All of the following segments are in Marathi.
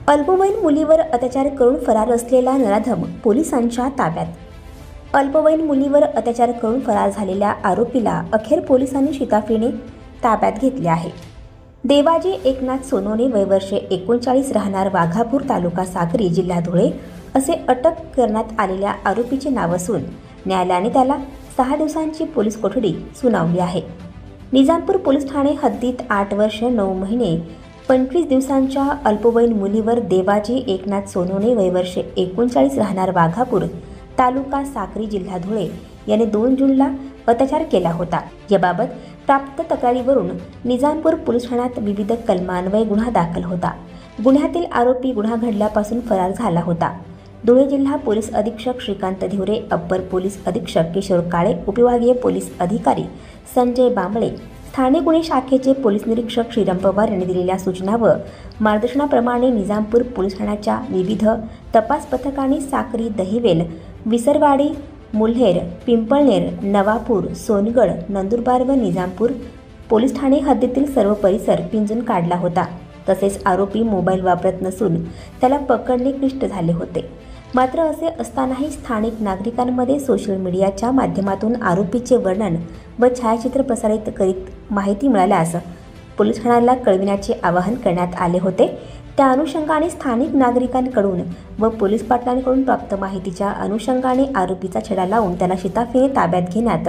अल्पवयीन मुलीवर अत्याचार करून फरार असलेला नराधम पोलिसांच्या ताब्यात। अल्पवयीन मुलीवर अत्याचार करून फरार झालेल्या आरोपीला अखेर पोलिसांनी शिताफीने ताब्यात घेतले आहे। देवाजी एकनाथ सोनवणे वय वर्षे 39 राहणार वाघापूर तालुका साक्री जिल्हा धुळे असे अटक करण्यात आलेल्या आरोपीचे नाव असून न्यायालयाने त्याला 6 दिवसांची पोलीस कोठडी सुनावली आहे। निजामपूर पोलीस ठाणे हद्दीत 8 वर्ष 9 महिने 25 दिवसांच्या अल्पवयीन मुलीवर देवाजी एकनाथ सोनवणे वय वर्षे 39 राहणार वाघापूर तालुका साक्री जिल्हा धुळे याने 2 जूनला अत्याचार केला होता। याबाबत प्राप्त तक्रारीवरून निजामपूर पोलीस ठाण्यात विविध कलमान्वये गुन्हा दाखल होता। गुन्ह्यातील आरोपी गुन्हा घडल्यापासून फरार झाला होता। धुळे जिल्हा पोलीस अधीक्षक श्रीकांत धिवरे, अप्पर पोलीस अधीक्षक किशोर काळे, उपविभागीय पोलीस अधिकारी संजय बांबळे, स्थानिक गुन्हे शाखेचे पोलीस निरीक्षक श्रीराम पवार यांनी दिलेल्या सूचना व मार्गदर्शनाप्रमाणे निजामपूर पोलीस ठाण्याच्या विविध तपास पथकांनी साक्री, दहिवेल, विसरवाडी, मुल्हेर, पिंपळनेर, नवापूर, सोनगड, नंदुरबार व निजामपूर पोलीस ठाणे हद्दीतील सर्व परिसर पिंजून काढला होता। तसेच आरोपी मोबाईल वापरत नसून त्याला पकडणे क्लिष्ट झाले होते। मात्र असे असतानाही स्थानिक नागरिकांमध्ये सोशल मीडियाच्या माध्यमातून आरोपीचे वर्णन व छायाचित्र प्रसारित करीत माहिती मिळाल्यास पोलीस ठाण्याला कळविण्याचे आवाहन करण्यात आले होते। त्या अनुषंगाने स्थानिक नागरिकांकडून व पोलीस पाटलांकडून प्राप्त माहितीच्या अनुषंगाने आरोपीचा छडा लावून त्याला शिताफीने ताब्यात घेण्यात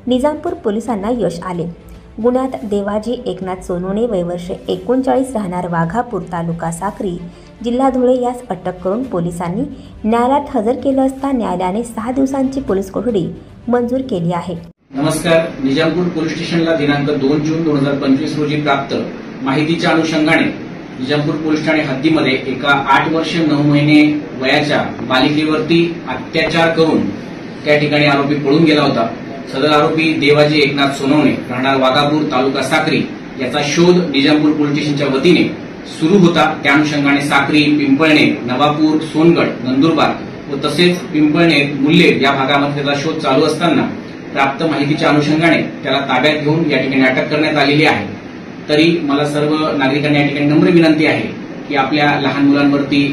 निजामपूर पोलिसांना यश आले। गुन्ह्यात देवाजी एकनाथ सोनवणे वय वर्षे 39 राहणार वाघापूर तालुका साक्री जिल्हा धुळे यास अटक करून पोलिसांनी न्यायालयात हजर केलं असता न्यायालयाने 6 दिवसांची पोलीस कोठडी मंजूर केली आहे। नमस्कार। निजामपूर पोलीस स्टेशनला दिनांक 2 जून 2025 रोजी प्राप्त माहितीच्या अनुषंगाने निजामपूर पोलीस ठाणे हद्दीमध्ये एका 8 वर्ष 9 महिने वयाच्या बालिकेवरती अत्याचार करून त्या ठिकाणी आरोपी पळून गेला होता। सदर आरोपी देवाजी एकनाथ सोनवणे राहणार वाघापूर तालुका साक्री याचा शोध निजामपूर पोलीस स्टेशनच्या वतीने सुरू होता। त्या अनुषंगाने साक्री, पिंपळनेर, नवापूर, सोनगड, नंदुरबार व तसेच पिंपळनेर, मुल्हेर या भागामध्ये त्याचा शोध चालू असताना प्राप्त माहितीच्या अनुषंगाने त्याला ताब्यात घेऊन या ठिकाणी अटक करण्यात आलेली आहे। तरी मला सर्व नागरिकांना या ठिकाणी नम्र विनंती आहे की आपल्या लहान मुलांवरती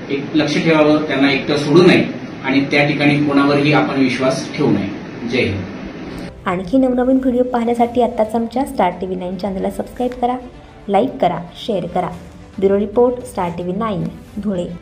एक लक्ष ठेवावं, त्यांना एकटं सोडू नये आणि त्या ठिकाणी कोणावरही आपण विश्वास ठेवू नये। जय हिंद। आणखी नवनवीन व्हिडिओ पाहण्यासाठी आत्ताच आमच्या स्टार TV 9 चॅनलला सबस्क्राईब करा, लाईक करा, शेअर करा। Bureau report, star TV 9 Dhule.